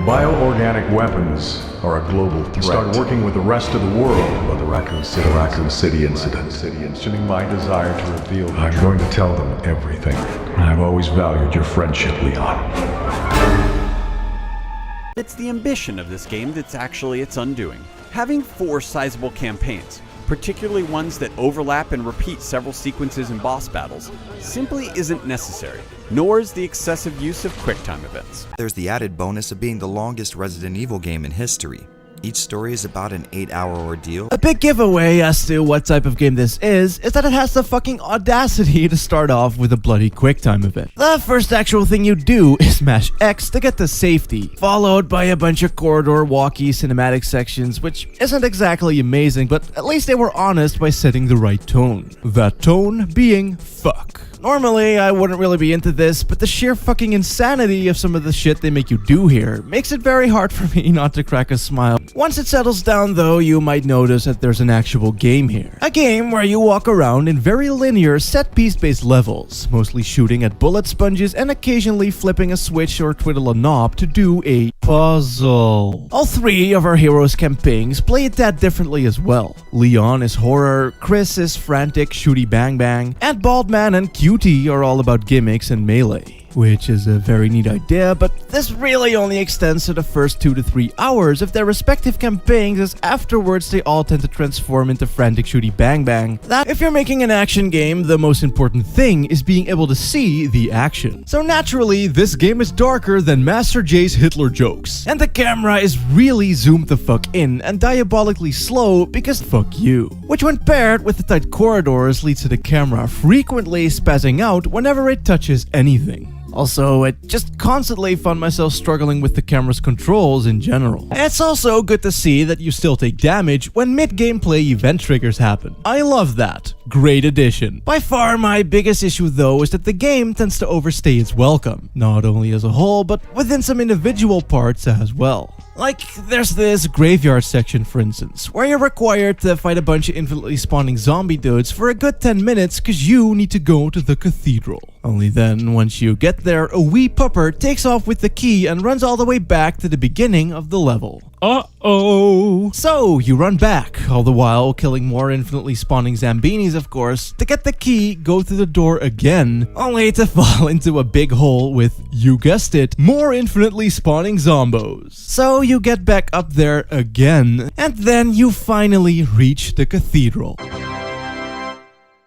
Bioorganic weapons are a global threat. You start working with the rest of the world about the Racoon City incident. Questioning my desire to reveal. I'm going to tell them everything. I've always valued your friendship, Leon. It's the ambition of this game that's actually its undoing. Having 4 sizable campaigns, particularly ones that overlap and repeat several sequences and boss battles, simply isn't necessary, nor is the excessive use of QuickTime events. There's the added bonus of being the longest Resident Evil game in history. Each story is about an 8-hour ordeal. A big giveaway as to what type of game this is that it has the fucking audacity to start off with a bloody QuickTime event. The first actual thing you do is smash X to get to safety, followed by a bunch of corridor walkie cinematic sections, which isn't exactly amazing, but at least they were honest by setting the right tone. That tone being fuck. Normally, I wouldn't really be into this, but the sheer fucking insanity of some of the shit they make you do here makes it very hard for me not to crack a smile. Once it settles down though, you might notice that there's an actual game here. A game where you walk around in very linear set-piece based levels, mostly shooting at bullet sponges and occasionally flipping a switch or twiddle a knob to do a puzzle. All 3 of our heroes' campaigns play it that differently as well. Leon is horror, Chris is frantic shooty bang bang, and Baldman and Cutie are all about gimmicks and melee. Which is a very neat idea, but this really only extends to the first 2 to 3 hours of their respective campaigns, as afterwards they all tend to transform into frantic shooty bang bang. That if you're making an action game, the most important thing is being able to see the action. So naturally, this game is darker than Master J's Hitler jokes, and the camera is really zoomed the fuck in and diabolically slow because fuck you. Which when paired with the tight corridors leads to the camera frequently spazzing out whenever it touches anything. Also, I just constantly found myself struggling with the camera's controls in general. It's also good to see that you still take damage when mid-gameplay event triggers happen. I love that. Great addition. By far my biggest issue though is that the game tends to overstay its welcome, not only as a whole, but within some individual parts as well. Like, there's this graveyard section for instance, where you're required to fight a bunch of infinitely spawning zombie dudes for a good 10 minutes cause you need to go to the cathedral. Only then, once you get there, a wee pupper takes off with the key and runs all the way back to the beginning of the level. Uh-oh. So, you run back, all the while killing more infinitely spawning Zambinis of course, to get the key, go through the door again, only to fall into a big hole with, you guessed it, more infinitely spawning zombos. So you get back up there again, and then you finally reach the cathedral.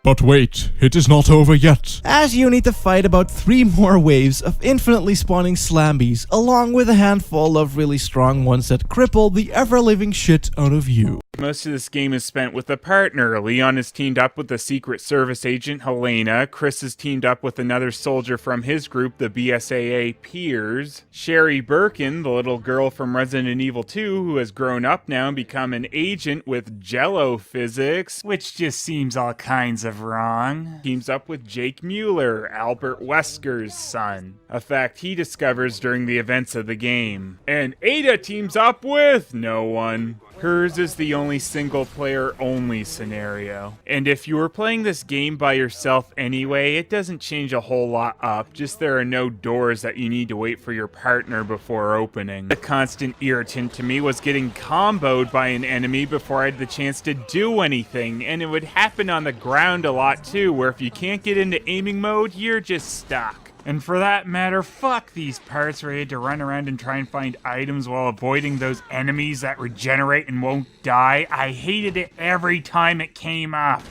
But wait, it is not over yet, as you need to fight about 3 more waves of infinitely spawning slambies, along with a handful of really strong ones that cripple the ever-living shit out of you. Most of this game is spent with a partner. Leon is teamed up with the Secret Service agent Helena. Chris is teamed up with another soldier from his group, the BSAA Peers. Sherry Birkin, the little girl from Resident Evil 2, who has grown up now and become an agent with Jello physics, which just seems all kinds of wrong. Teams up with Jake Mueller, Albert Wesker's son, a fact he discovers during the events of the game. And Ada teams up with no one. Hers is the only single-player only scenario. And if you were playing this game by yourself anyway, it doesn't change a whole lot up, just there are no doors that you need to wait for your partner before opening. The constant irritant to me was getting comboed by an enemy before I had the chance to do anything, and it would happen on the ground a lot too, where if you can't get into aiming mode, you're just stuck. And for that matter, fuck these parts where you had to run around and try and find items while avoiding those enemies that regenerate and won't die. I hated it every time it came up.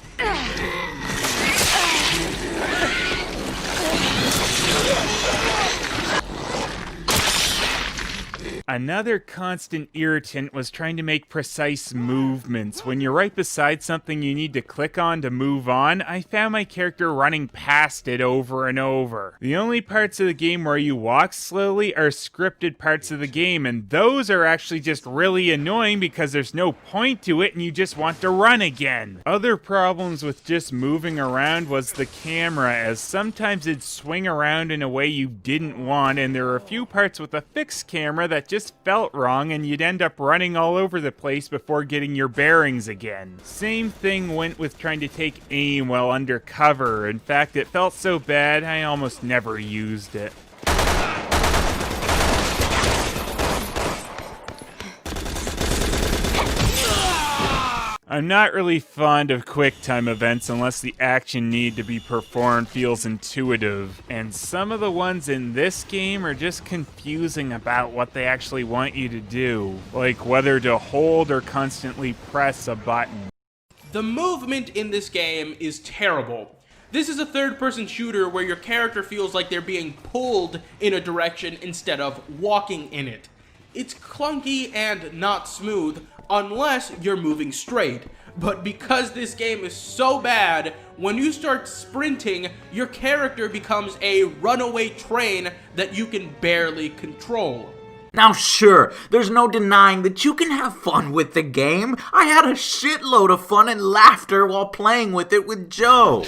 Another constant irritant was trying to make precise movements. When you're right beside something you need to click on to move on, I found my character running past it over and over. The only parts of the game where you walk slowly are scripted parts of the game, and those are actually just really annoying because there's no point to it and you just want to run again. Other problems with just moving around was the camera, as sometimes it'd swing around in a way you didn't want, and there were a few parts with a fixed camera that just felt wrong and you'd end up running all over the place before getting your bearings again. Same thing went with trying to take aim while under cover. In fact, it felt so bad I almost never used it. I'm not really fond of quick-time events unless the action need to be performed feels intuitive, and some of the ones in this game are just confusing about what they actually want you to do, like whether to hold or constantly press a button. The movement in this game is terrible. This is a third-person shooter where your character feels like they're being pulled in a direction instead of walking in it. It's clunky and not smooth unless you're moving straight. But because this game is so bad, when you start sprinting, your character becomes a runaway train that you can barely control. Now sure, there's no denying that you can have fun with the game. I had a shitload of fun and laughter while playing with it with Joe.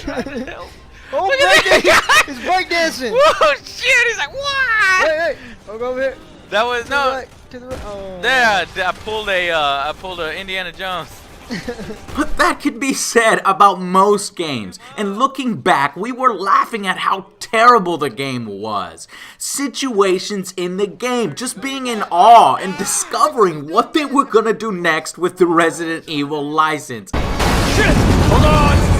Oh, breakdancing! He's breakdancing! Whoa, shit! He's like, what? Hey, I'll go over here. That was To no. the right, to the right. Oh. There, I pulled a Indiana Jones. But that could be said about most games, and looking back, we were laughing at how terrible the game was. Situations in the game, just being in awe and discovering what they were gonna do next with the Resident Evil license. Shit! Hold on!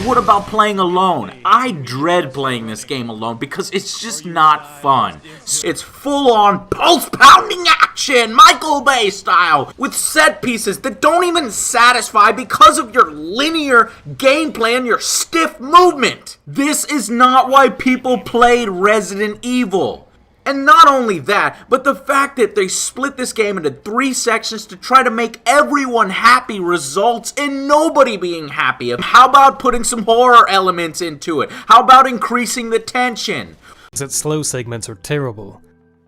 What about playing alone? I dread playing this game alone because it's just not fun. It's full-on pulse-pounding action, Michael Bay style, with set pieces that don't even satisfy because of your linear gameplay and your stiff movement. This is not why people played Resident Evil. And not only that, but the fact that they split this game into 3 sections to try to make everyone happy results in nobody being happy. How about putting some horror elements into it? How about increasing the tension? That slow segments are terrible.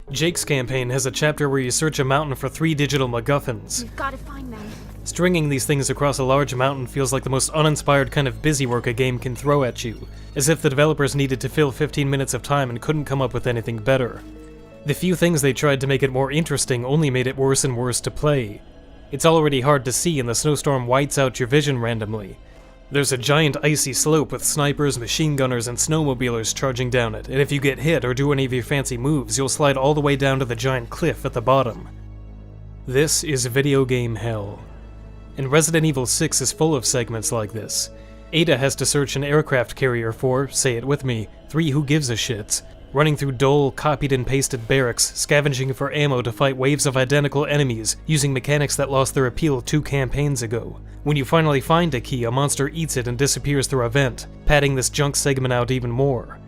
Jake's campaign has a chapter where you search a mountain for 3 digital MacGuffins. You've got to find them. Stringing these things across a large mountain feels like the most uninspired kind of busywork a game can throw at you, as if the developers needed to fill 15 minutes of time and couldn't come up with anything better. The few things they tried to make it more interesting only made it worse and worse to play. It's already hard to see and the snowstorm whites out your vision randomly. There's a giant icy slope with snipers, machine gunners, and snowmobilers charging down it, and if you get hit or do any of your fancy moves, you'll slide all the way down to the giant cliff at the bottom. This is video game hell. And Resident Evil 6 is full of segments like this. Ada has to search an aircraft carrier for, say it with me, 3 who gives a shits, running through dull, copied and pasted barracks, scavenging for ammo to fight waves of identical enemies, using mechanics that lost their appeal 2 campaigns ago. When you finally find a key, a monster eats it and disappears through a vent, padding this junk segment out even more.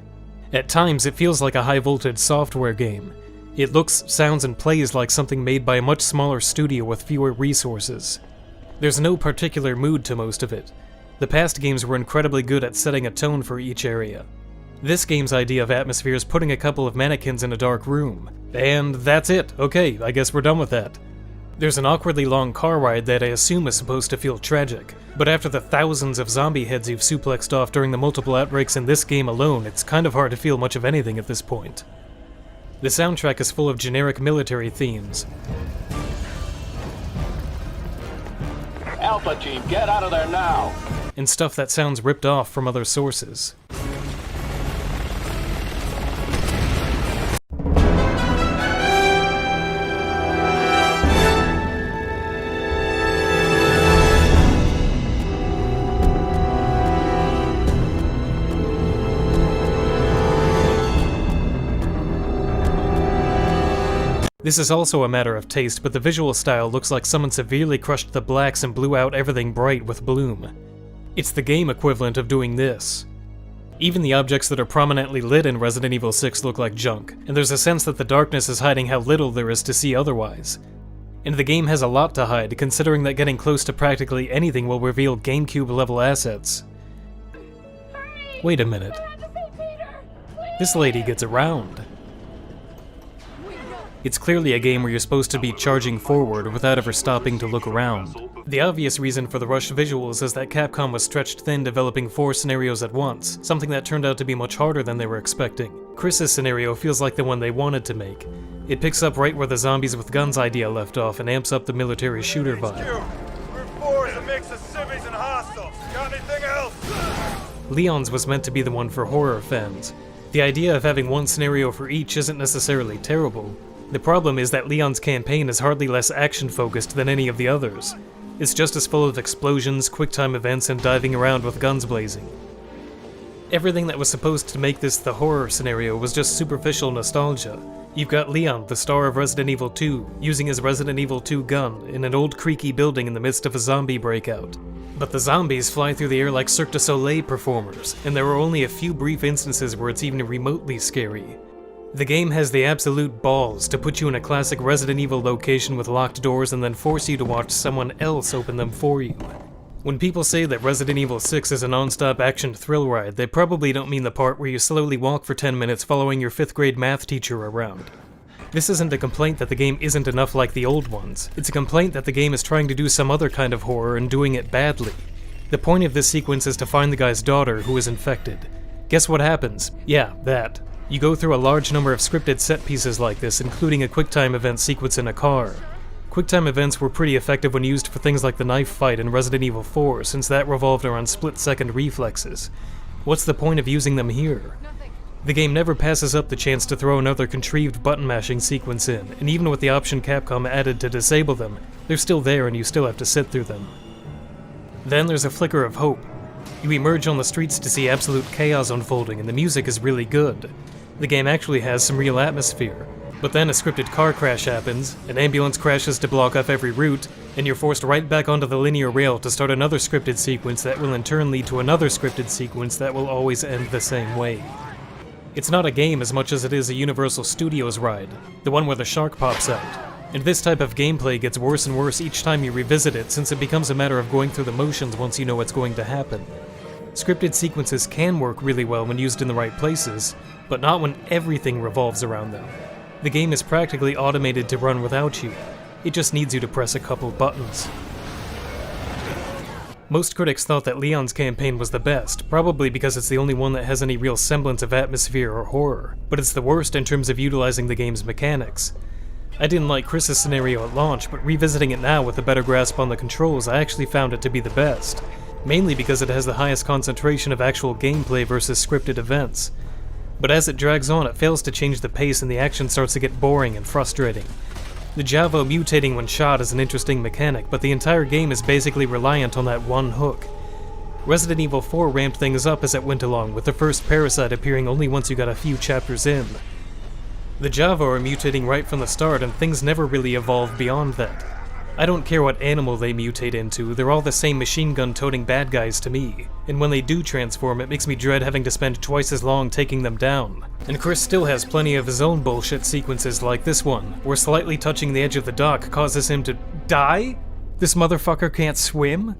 At times, it feels like a high-voltage software game. It looks, sounds, and plays like something made by a much smaller studio with fewer resources. There's no particular mood to most of it. The past games were incredibly good at setting a tone for each area. This game's idea of atmosphere is putting a couple of mannequins in a dark room. And that's it. Okay, I guess we're done with that. There's an awkwardly long car ride that I assume is supposed to feel tragic, but after the thousands of zombie heads you've suplexed off during the multiple outbreaks in this game alone, it's kind of hard to feel much of anything at this point. The soundtrack is full of generic military themes. Alpha team, get out of there now! And stuff that sounds ripped off from other sources. This is also a matter of taste, but the visual style looks like someone severely crushed the blacks and blew out everything bright with bloom. It's the game equivalent of doing this. Even the objects that are prominently lit in Resident Evil 6 look like junk, and there's a sense that the darkness is hiding how little there is to see otherwise. And the game has a lot to hide, considering that getting close to practically anything will reveal GameCube-level assets. Wait a minute. This lady gets around. It's clearly a game where you're supposed to be charging forward without ever stopping to look around. The obvious reason for the rushed visuals is that Capcom was stretched thin developing 4 scenarios at once, something that turned out to be much harder than they were expecting. Chris's scenario feels like the one they wanted to make. It picks up right where the zombies with guns idea left off and amps up the military shooter vibe. Group 4 is a mix of civvies and hostiles. Got anything else? Leon's was meant to be the one for horror fans. The idea of having one scenario for each isn't necessarily terrible. The problem is that Leon's campaign is hardly less action-focused than any of the others. It's just as full of explosions, quick-time events, and diving around with guns blazing. Everything that was supposed to make this the horror scenario was just superficial nostalgia. You've got Leon, the star of Resident Evil 2, using his Resident Evil 2 gun in an old creaky building in the midst of a zombie breakout. But the zombies fly through the air like Cirque du Soleil performers, and there are only a few brief instances where it's even remotely scary. The game has the absolute balls to put you in a classic Resident Evil location with locked doors and then force you to watch someone else open them for you. When people say that Resident Evil 6 is a non-stop action thrill ride, they probably don't mean the part where you slowly walk for 10 minutes following your 5th grade math teacher around. This isn't a complaint that the game isn't enough like the old ones. It's a complaint that the game is trying to do some other kind of horror and doing it badly. The point of this sequence is to find the guy's daughter who is infected. Guess what happens? Yeah, that. You go through a large number of scripted set pieces like this, including a QuickTime event sequence in a car. QuickTime events were pretty effective when used for things like the knife fight in Resident Evil 4, since that revolved around split-second reflexes. What's the point of using them here? The game never passes up the chance to throw another contrived button-mashing sequence in, and even with the option Capcom added to disable them, they're still there and you still have to sit through them. Then there's a flicker of hope. You emerge on the streets to see absolute chaos unfolding, and the music is really good. The game actually has some real atmosphere. But then a scripted car crash happens, an ambulance crashes to block off every route, and you're forced right back onto the linear rail to start another scripted sequence that will in turn lead to another scripted sequence that will always end the same way. It's not a game as much as it is a Universal Studios ride, the one where the shark pops out. And this type of gameplay gets worse and worse each time you revisit it, since it becomes a matter of going through the motions once you know what's going to happen. Scripted sequences can work really well when used in the right places, but not when everything revolves around them. The game is practically automated to run without you. It just needs you to press a couple buttons. Most critics thought that Leon's campaign was the best, probably because it's the only one that has any real semblance of atmosphere or horror, but it's the worst in terms of utilizing the game's mechanics. I didn't like Chris's scenario at launch, but revisiting it now with a better grasp on the controls, I actually found it to be the best, mainly because it has the highest concentration of actual gameplay versus scripted events. But as it drags on, it fails to change the pace and the action starts to get boring and frustrating. The Javo mutating when shot is an interesting mechanic, but the entire game is basically reliant on that one hook. Resident Evil 4 ramped things up as it went along, with the first parasite appearing only once you got a few chapters in. The Javo are mutating right from the start, and things never really evolve beyond that. I don't care what animal they mutate into, they're all the same machine gun-toting bad guys to me, and when they do transform, it makes me dread having to spend twice as long taking them down. And Chris still has plenty of his own bullshit sequences like this one, where slightly touching the edge of the dock causes him to die? This motherfucker can't swim?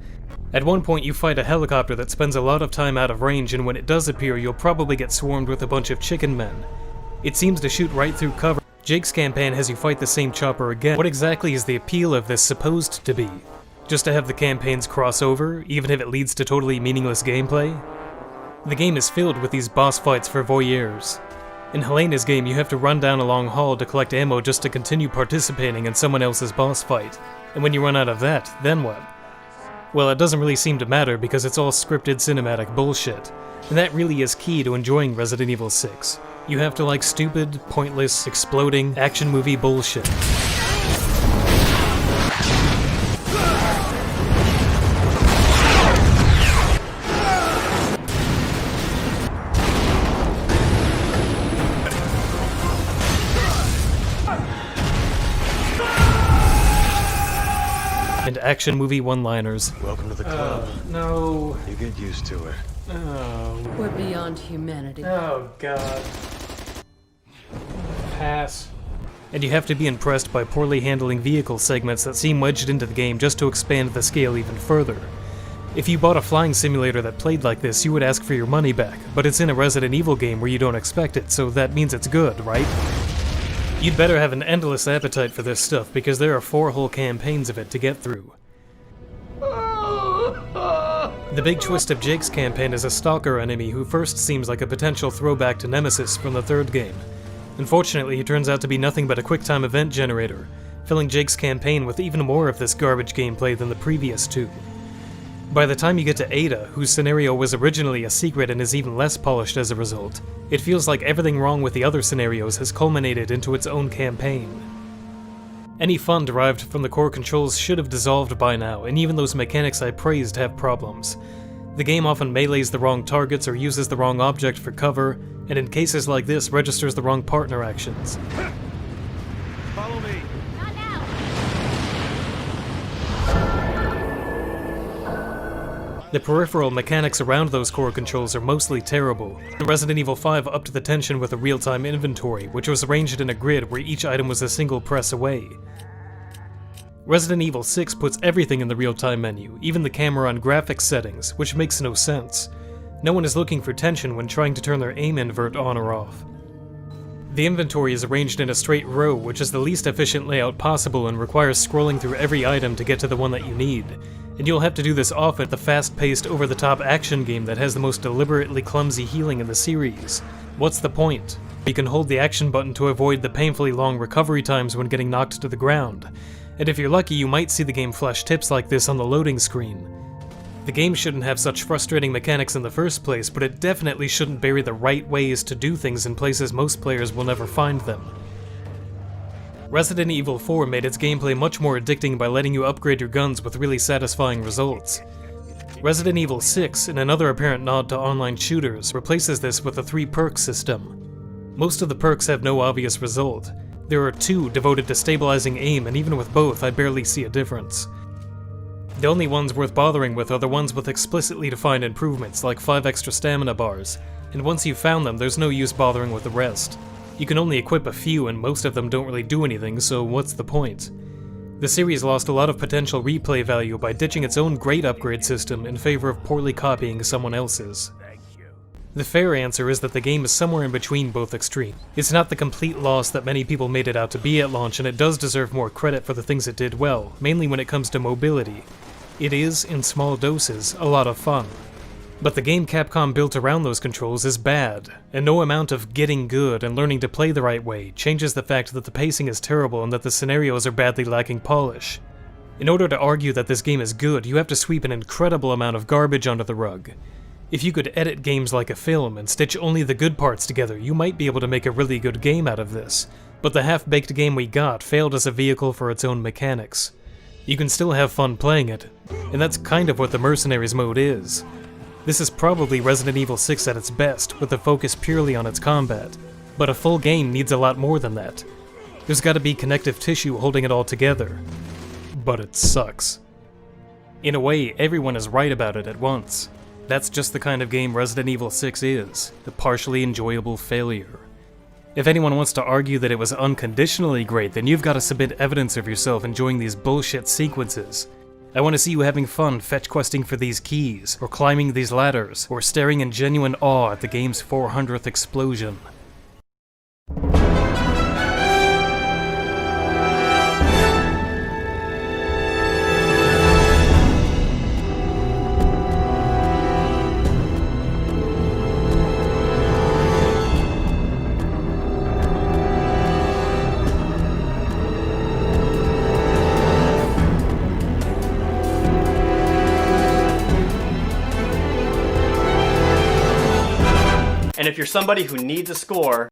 At one point you fight a helicopter that spends a lot of time out of range, and when it does appear, you'll probably get swarmed with a bunch of chicken men. It seems to shoot right through cover. Jake's campaign has you fight the same chopper again. What exactly is the appeal of this supposed to be? Just to have the campaigns cross over, even if it leads to totally meaningless gameplay? The game is filled with these boss fights for voyeurs. In Helena's game, you have to run down a long hall to collect ammo just to continue participating in someone else's boss fight. And when you run out of that, then what? Well, it doesn't really seem to matter because it's all scripted cinematic bullshit. And that really is key to enjoying Resident Evil 6. You have to like stupid, pointless, exploding, action movie bullshit. And action movie one-liners. Welcome to the club. No. You get used to it. Oh. We're beyond humanity. Oh, God. Pass. And you have to be impressed by poorly handling vehicle segments that seem wedged into the game just to expand the scale even further. If you bought a flying simulator that played like this, you would ask for your money back, but it's in a Resident Evil game where you don't expect it, so that means it's good, right? You'd better have an endless appetite for this stuff, because there are 4 whole campaigns of it to get through. The big twist of Jake's campaign is a stalker enemy who first seems like a potential throwback to Nemesis from the 3rd game. Unfortunately, it turns out to be nothing but a QuickTime event generator, filling Jake's campaign with even more of this garbage gameplay than the previous two. By the time you get to Ada, whose scenario was originally a secret and is even less polished as a result, it feels like everything wrong with the other scenarios has culminated into its own campaign. Any fun derived from the core controls should have dissolved by now, and even those mechanics I praised have problems. The game often melees the wrong targets or uses the wrong object for cover, and in cases like this registers the wrong partner actions. Follow me. The peripheral mechanics around those core controls are mostly terrible. In Resident Evil 5 upped the tension with a real-time inventory, which was arranged in a grid where each item was a single press away. Resident Evil 6 puts everything in the real-time menu, even the camera and graphics settings, which makes no sense. No one is looking for tension when trying to turn their aim invert on or off. The inventory is arranged in a straight row, which is the least efficient layout possible and requires scrolling through every item to get to the one that you need. And you'll have to do this often at the fast-paced, over-the-top action game that has the most deliberately clumsy healing in the series. What's the point? You can hold the action button to avoid the painfully long recovery times when getting knocked to the ground. And if you're lucky, you might see the game flash tips like this on the loading screen. The game shouldn't have such frustrating mechanics in the first place, but it definitely shouldn't bury the right ways to do things in places most players will never find them. Resident Evil 4 made its gameplay much more addicting by letting you upgrade your guns with really satisfying results. Resident Evil 6, in another apparent nod to online shooters, replaces this with a 3-perk system. Most of the perks have no obvious result. There are 2 devoted to stabilizing aim, and even with both, I barely see a difference. The only ones worth bothering with are the ones with explicitly defined improvements, like 5 extra stamina bars, and once you've found them, there's no use bothering with the rest. You can only equip a few, and most of them don't really do anything, so what's the point? The series lost a lot of potential replay value by ditching its own great upgrade system in favor of poorly copying someone else's. The fair answer is that the game is somewhere in between both extremes. It's not the complete loss that many people made it out to be at launch, and it does deserve more credit for the things it did well, mainly when it comes to mobility. It is, in small doses, a lot of fun. But the game Capcom built around those controls is bad, and no amount of getting good and learning to play the right way changes the fact that the pacing is terrible and that the scenarios are badly lacking polish. In order to argue that this game is good, you have to sweep an incredible amount of garbage under the rug. If you could edit games like a film and stitch only the good parts together, you might be able to make a really good game out of this. But the half-baked game we got failed as a vehicle for its own mechanics. You can still have fun playing it, and that's kind of what the Mercenaries mode is. This is probably Resident Evil 6 at its best, with the focus purely on its combat. But a full game needs a lot more than that. There's gotta be connective tissue holding it all together. But it sucks. In a way, everyone is right about it at once. That's just the kind of game Resident Evil 6 is, a partially enjoyable failure. If anyone wants to argue that it was unconditionally great, then you've got to submit evidence of yourself enjoying these bullshit sequences. I want to see you having fun fetch questing for these keys, or climbing these ladders, or staring in genuine awe at the game's 400th explosion. And if you're somebody who needs a score,